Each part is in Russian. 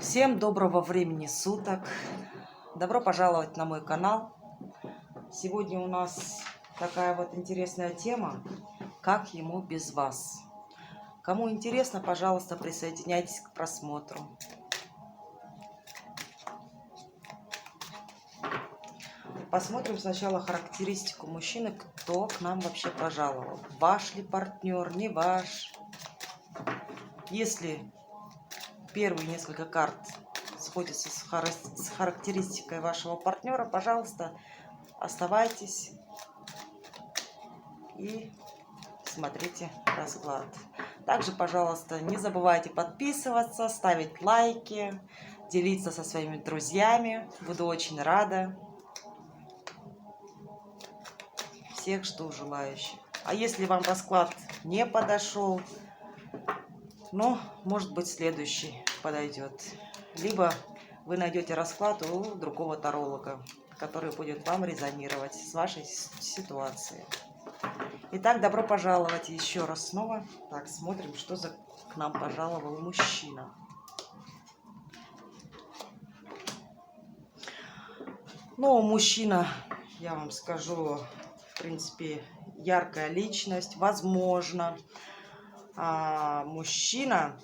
Всем доброго времени суток. Добро пожаловать на мой канал. Сегодня у нас такая вот интересная тема: как ему без вас. Кому интересно, пожалуйста, присоединяйтесь к просмотру. Посмотрим сначала характеристику мужчины, кто к нам вообще пожаловал. Ваш ли партнер, не ваш. Если первые несколько карт сходятся с характеристикой вашего партнера, пожалуйста, оставайтесь и смотрите расклад. Также, пожалуйста, не забывайте подписываться, ставить лайки, делиться со своими друзьями. Буду очень рада. Всех жду желающих. А если вам расклад не подошел, может быть, следующий подойдет. Либо вы найдете расклад у другого таролога, который будет вам резонировать с вашей ситуацией. Итак, добро пожаловать еще раз снова. Так, смотрим, что к нам пожаловал мужчина. Мужчина, я вам скажу, в принципе, яркая личность. Возможно, мужчина,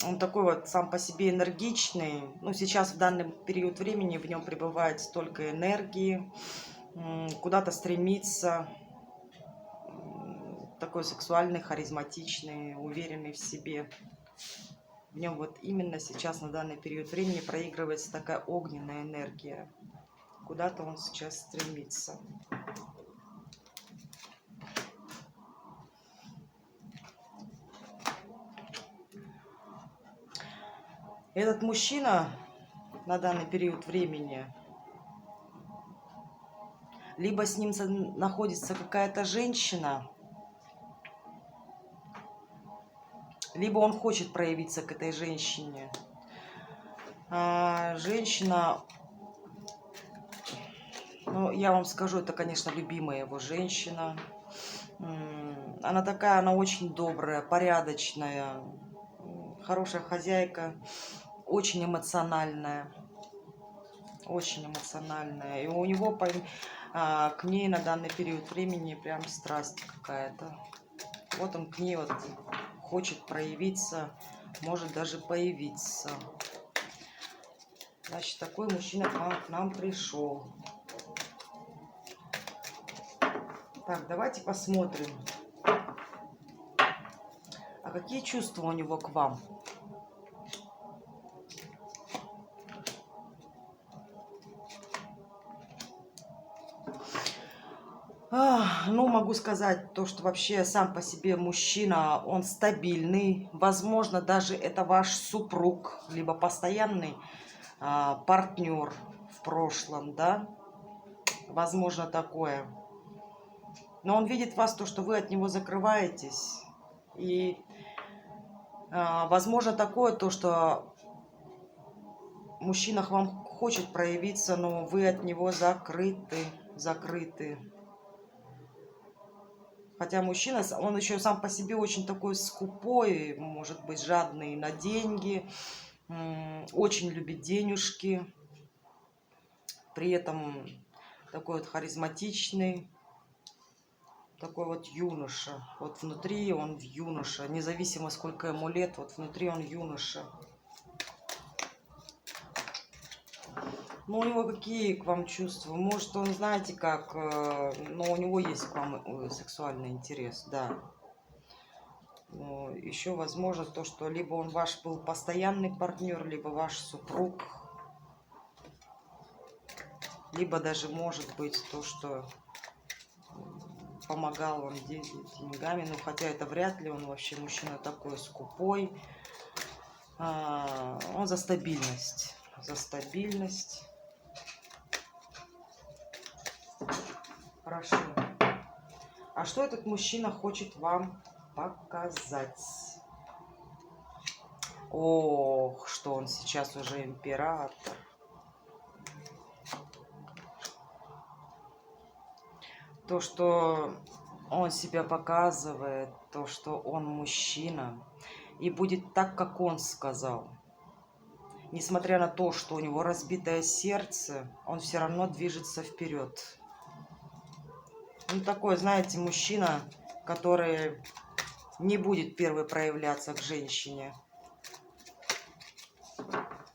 он такой вот сам по себе энергичный. Сейчас в данный период времени в нем пребывает столько энергии, куда-то стремится, такой сексуальный, харизматичный, уверенный в себе. В нем вот именно сейчас, на данный период времени, проигрывается такая огненная энергия. Куда-то он сейчас стремится. Этот мужчина на данный период времени, либо с ним находится какая-то женщина, либо он хочет проявиться к этой женщине. Женщина, я вам скажу, это, конечно, любимая его женщина. Она такая, она очень добрая, порядочная, хорошая хозяйка, очень эмоциональная. Очень эмоциональная. И у него к ней на данный период времени прям страсть какая-то. Вот он к ней вот хочет проявиться, может даже появиться. Значит, такой мужчина к нам пришел. Так, давайте посмотрим, а какие чувства у него к вам. Могу сказать то, что вообще сам по себе мужчина, он стабильный. Возможно, даже это ваш супруг, либо постоянный партнер в прошлом, да? Возможно, такое. Но он видит вас, то, что вы от него закрываетесь. И возможно такое, то, что мужчина к вам хочет проявиться, но вы от него закрыты. Хотя мужчина, он еще сам по себе очень такой скупой, может быть, жадный на деньги, очень любит денежки, при этом такой вот харизматичный, такой вот юноша. Вот внутри он юноша, независимо сколько ему лет, вот внутри он юноша. У него какие к вам чувства? Может, он, знаете как, но у него есть к вам сексуальный интерес, да. Но еще возможно то, что либо он ваш был постоянный партнер, либо ваш супруг, либо даже может быть то, что помогал вам деньгами, хотя это вряд ли, он вообще мужчина такой скупой. Он за стабильность, Хорошо. А что этот мужчина хочет вам показать? Ох, что он сейчас уже император. То, что он себя показывает, то, что он мужчина. И будет так, как он сказал. Несмотря на то, что у него разбитое сердце, он все равно движется вперед. Он такой, знаете, мужчина, который не будет первый проявляться к женщине.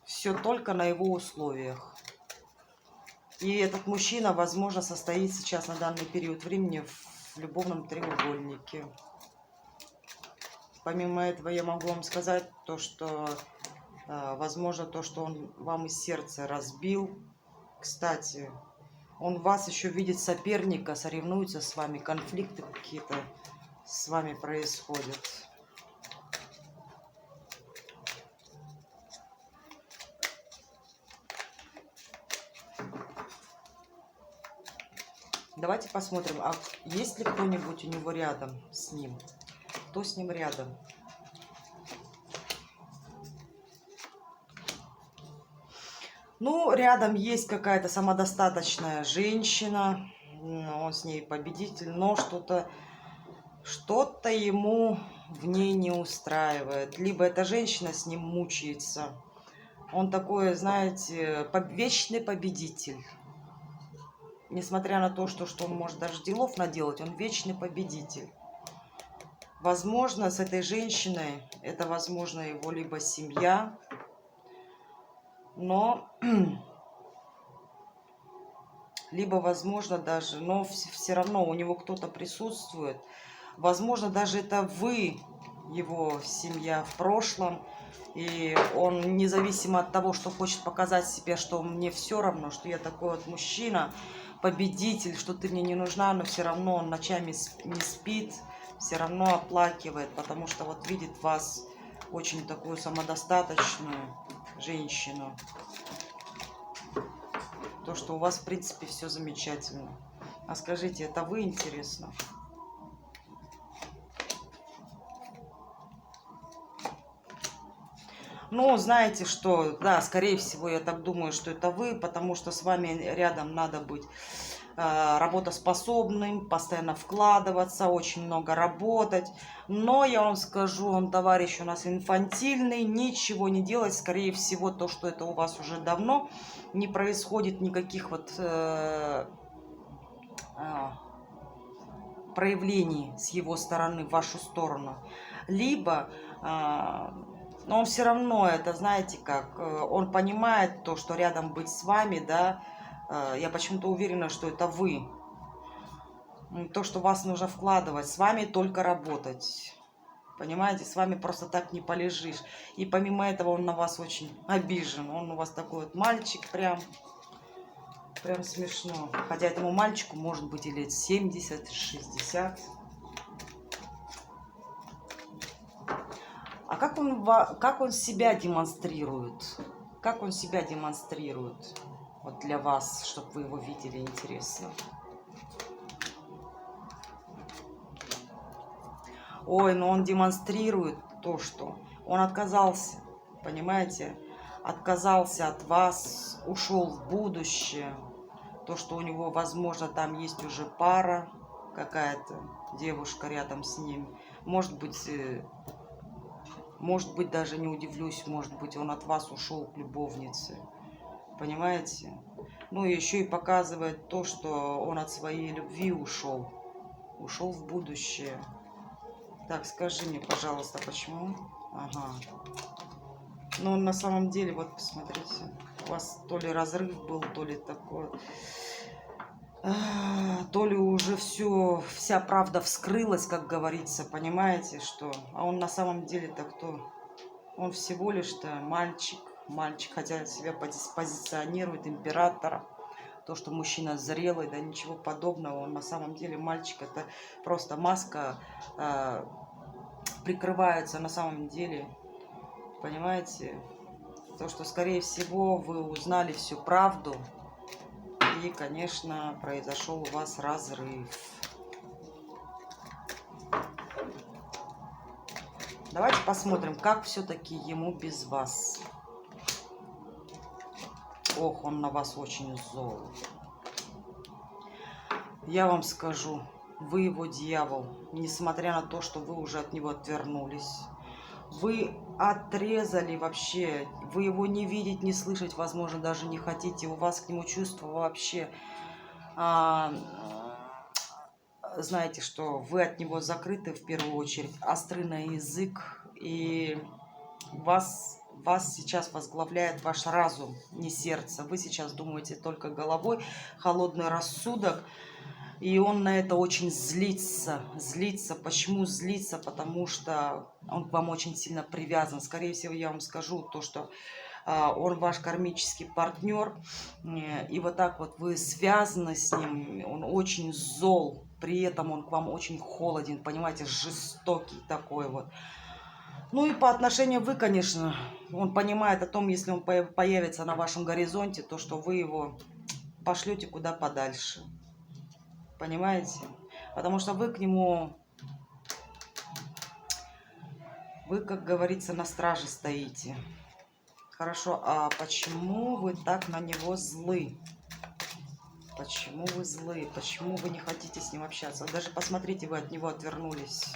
Все только на его условиях. И этот мужчина, возможно, состоит сейчас на данный период времени в любовном треугольнике. Помимо этого я могу вам сказать то, что, возможно, то, что он вам из сердца разбил. Кстати, он вас еще видит соперника, соревнуется с вами, конфликты какие-то с вами происходят. Давайте посмотрим, а есть ли кто-нибудь у него рядом с ним? Кто с ним рядом? Ну, рядом есть какая-то самодостаточная женщина, он с ней победитель, но что-то ему в ней не устраивает. Либо эта женщина с ним мучается. Он такой, знаете, вечный победитель. Несмотря на то, что он может даже делов наделать, он вечный победитель. Возможно, с этой женщиной, это, возможно, его либо семья, но либо, возможно, даже, но все равно у него кто-то присутствует. Возможно, даже это вы, его семья в прошлом, и он, независимо от того, что хочет показать себе, что мне все равно, что я такой вот мужчина, победитель, что ты мне не нужна, но все равно он ночами не спит, все равно оплакивает, потому что вот видит вас очень такую самодостаточную женщину. То, что у вас, в принципе, все замечательно. А скажите, это вы, интересно? Ну, знаете что, да, скорее всего, я так думаю, что это вы, потому что с вами рядом надо быть работоспособным, постоянно вкладываться, очень много работать. Но я вам скажу, он, товарищ, у нас инфантильный, ничего не делать. Скорее всего, то, что это у вас уже давно не происходит никаких вот проявлений с его стороны в вашу сторону. Либо... но он все равно, это, знаете как, он понимает то, что рядом быть с вами, да, я почему-то уверена, что это вы. То, что вас нужно вкладывать, с вами только работать. Понимаете, с вами просто так не полежишь. И помимо этого он на вас очень обижен. Он у вас такой вот мальчик прям смешно. Хотя этому мальчику может быть и лет 70, 60. А как он себя демонстрирует? Как он себя демонстрирует? Вот для вас, чтобы вы его видели, интересно. Ой, но он демонстрирует то, что он отказался, понимаете? Отказался от вас, ушел в будущее. То, что у него, возможно, там есть уже пара, какая-то девушка рядом с ним. Может быть, даже не удивлюсь, может быть, он от вас ушел к любовнице. Понимаете? Ну, и еще и показывает то, что он от своей любви ушел. Ушел в будущее. Так, скажи мне, пожалуйста, почему? Ага. Ну, на самом деле, вот, посмотрите. У вас то ли разрыв был, то ли такое... То ли уже вся правда вскрылась, как говорится, понимаете, что... А он на самом деле-то кто? Он всего лишь-то мальчик, хотя себя позиционирует императора. То, что мужчина зрелый, да ничего подобного. Он на самом деле мальчик, это просто маска, прикрывается на самом деле, понимаете? То, что, скорее всего, вы узнали всю правду. И, конечно, произошел у вас разрыв. Давайте посмотрим, как все-таки ему без вас. Ох, он на вас очень зол. Я вам скажу, вы его дьявол, несмотря на то, что вы уже от него отвернулись. Вы отрезали вообще, вы его не видеть, не слышать, возможно, даже не хотите. У вас к нему чувства вообще, а, знаете, что вы от него закрыты в первую очередь, острый на язык, и вас сейчас возглавляет ваш разум, не сердце. Вы сейчас думаете только головой, холодный рассудок. И он на это очень злится. Злится. Почему злится? Потому что он к вам очень сильно привязан. Скорее всего, я вам скажу то, что он ваш кармический партнер. И вот так вот вы связаны с ним. Он очень зол. При этом он к вам очень холоден. Понимаете, жестокий такой вот. Ну и по отношению вы, конечно, он понимает о том, если он появится на вашем горизонте, то, что вы его пошлете куда подальше. Понимаете? Потому что вы к нему, вы, как говорится, на страже стоите. Хорошо, а почему вы так на него злы? Почему вы злы? Почему вы не хотите с ним общаться? Даже посмотрите, вы от него отвернулись.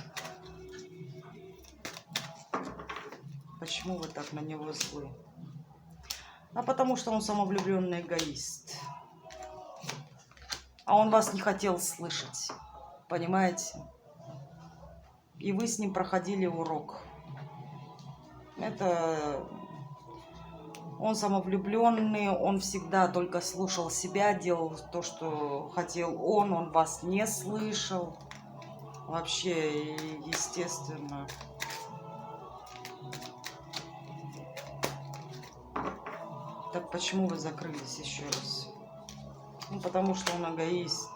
Почему вы так на него злы? А потому что он самовлюбленный эгоист. А он вас не хотел слышать. Понимаете? И вы с ним проходили урок. Это... Он самовлюбленный, он всегда только слушал себя, делал то, что хотел он вас не слышал. Вообще, естественно. Так почему вы закрылись еще раз? Ну, потому что он эгоист.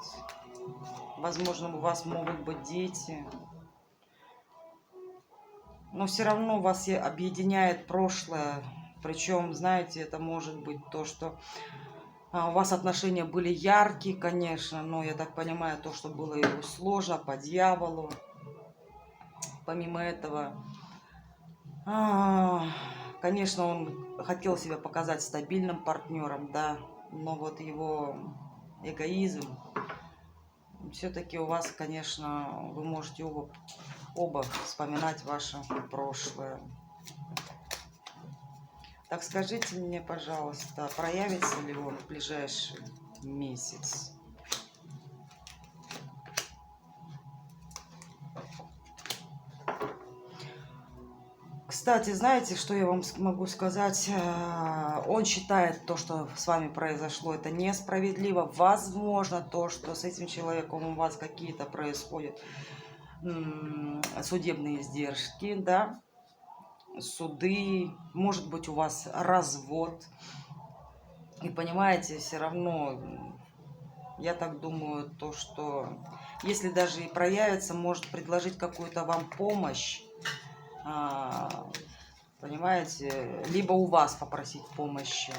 Возможно, у вас могут быть дети. Но все равно вас объединяет прошлое. Причем, знаете, это может быть то, что у вас отношения были яркие, конечно, но я так понимаю, то, что было ему сложно по дьяволу. Помимо этого, конечно, он хотел себя показать стабильным партнером, да, но вот его эгоизм, все-таки у вас, конечно, вы можете оба вспоминать ваше прошлое. Так скажите мне, пожалуйста, проявится ли он в ближайший месяц? Кстати, знаете, что я вам могу сказать? Он считает то, что с вами произошло, это несправедливо. Возможно, то, что с этим человеком у вас какие-то происходят судебные издержки, да, суды, может быть, у вас развод. И понимаете, все равно, я так думаю, то, что если даже и проявится, может предложить какую-то вам помощь, понимаете, либо у вас попросить помощи.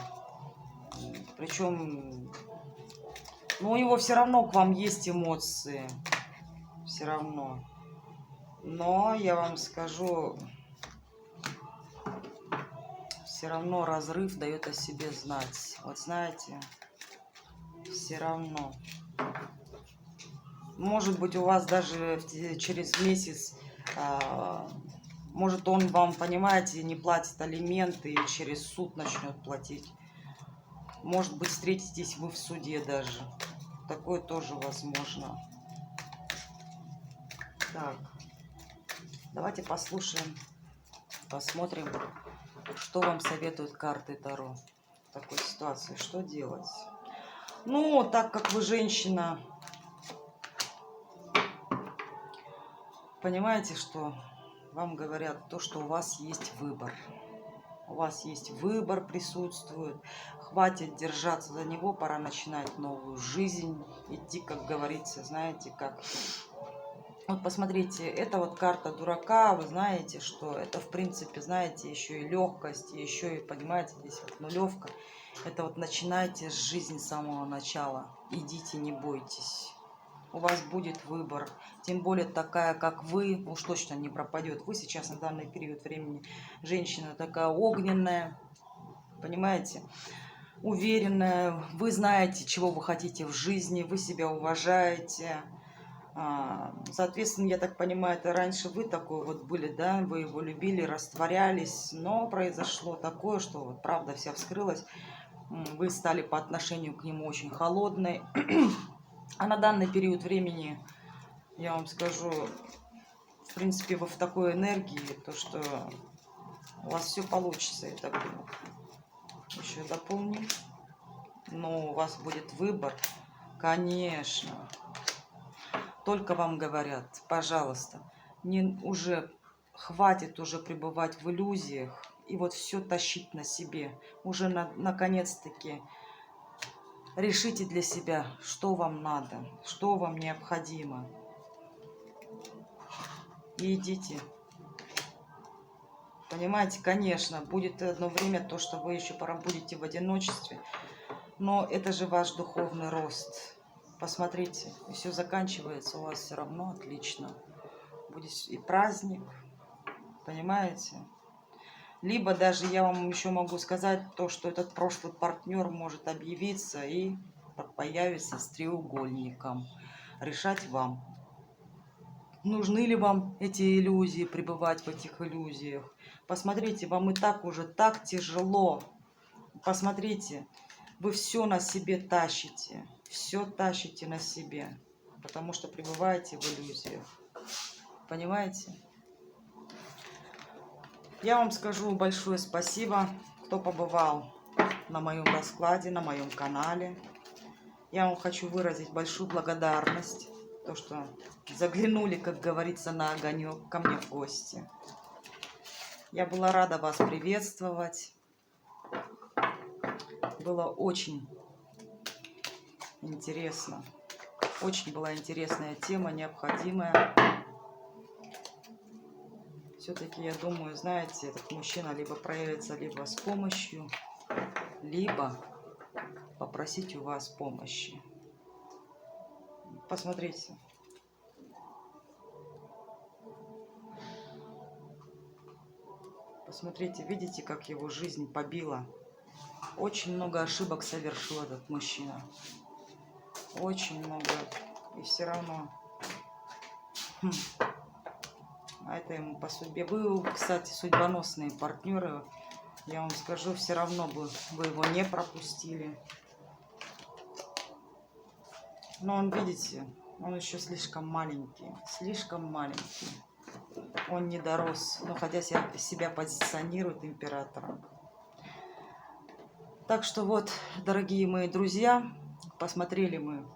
Причем, ну, у него все равно к вам есть эмоции, все равно. Но я вам скажу, все равно разрыв дает о себе знать. Вот знаете, все равно. Может быть, у вас даже через месяц, может, он вам, понимаете, не платит алименты и через суд начнет платить. Может быть, встретитесь вы в суде даже. Такое тоже возможно. Так, давайте послушаем, посмотрим, что вам советуют карты Таро в такой ситуации. Что делать? Ну, так как вы женщина, понимаете, что вам говорят то, что у вас есть выбор. У вас есть выбор, присутствует. Хватит держаться за него, пора начинать новую жизнь. Идти, как говорится, знаете, как... Вот посмотрите, это вот карта дурака, вы знаете, что это, в принципе, знаете, еще и легкость, еще и, понимаете, здесь вот нулевка. Это вот начинайте с жизни с самого начала. Идите, не бойтесь. У вас будет выбор. Тем более такая, как вы, уж точно не пропадет. Вы сейчас на данный период времени женщина такая огненная, понимаете, уверенная. Вы знаете, чего вы хотите в жизни, вы себя уважаете. Соответственно, я так понимаю, это раньше вы такой вот были, да, вы его любили, растворялись, но произошло такое, что вот правда вся вскрылась, вы стали по отношению к нему очень холодной, а на данный период времени, я вам скажу, в принципе, вы в такой энергии, то что у вас все получится, я так думаю. Еще дополню. Но у вас будет выбор, конечно. Только вам говорят, пожалуйста, уже хватит уже пребывать в иллюзиях и вот все тащить на себе. Уже наконец-таки решите для себя, что вам надо, что вам необходимо. И идите. Понимаете, конечно, будет одно время то, что вы еще будете в одиночестве, но это же ваш духовный рост. Посмотрите, и все заканчивается у вас все равно отлично. Будет и праздник, понимаете? Либо даже я вам еще могу сказать то, что этот прошлый партнер может объявиться и появится с треугольником. Решать вам. Нужны ли вам эти иллюзии, пребывать в этих иллюзиях? Посмотрите, вам и так уже так тяжело. Посмотрите, вы все на себе тащите. Все тащите на себе, потому что пребываете в иллюзиях. Понимаете? Я вам скажу большое спасибо, кто побывал на моем раскладе, на моем канале. Я вам хочу выразить большую благодарность, то, что заглянули, как говорится, на огонек ко мне в гости. Я была рада вас приветствовать. Было очень интересно. Очень была интересная тема, необходимая. Все-таки, я думаю, знаете, этот мужчина либо проявится либо с помощью, либо попросить у вас помощи. Посмотрите. Посмотрите, видите, как его жизнь побила. Очень много ошибок совершил этот мужчина. Очень много. И все равно... А это ему по судьбе. Вы, кстати, судьбоносные партнеры. Я вам скажу, все равно бы вы его не пропустили. Но он, видите, он еще слишком маленький. Слишком маленький. Он не дорос. Но хотя себя позиционирует императором. Так что вот, дорогие мои друзья, посмотрели мы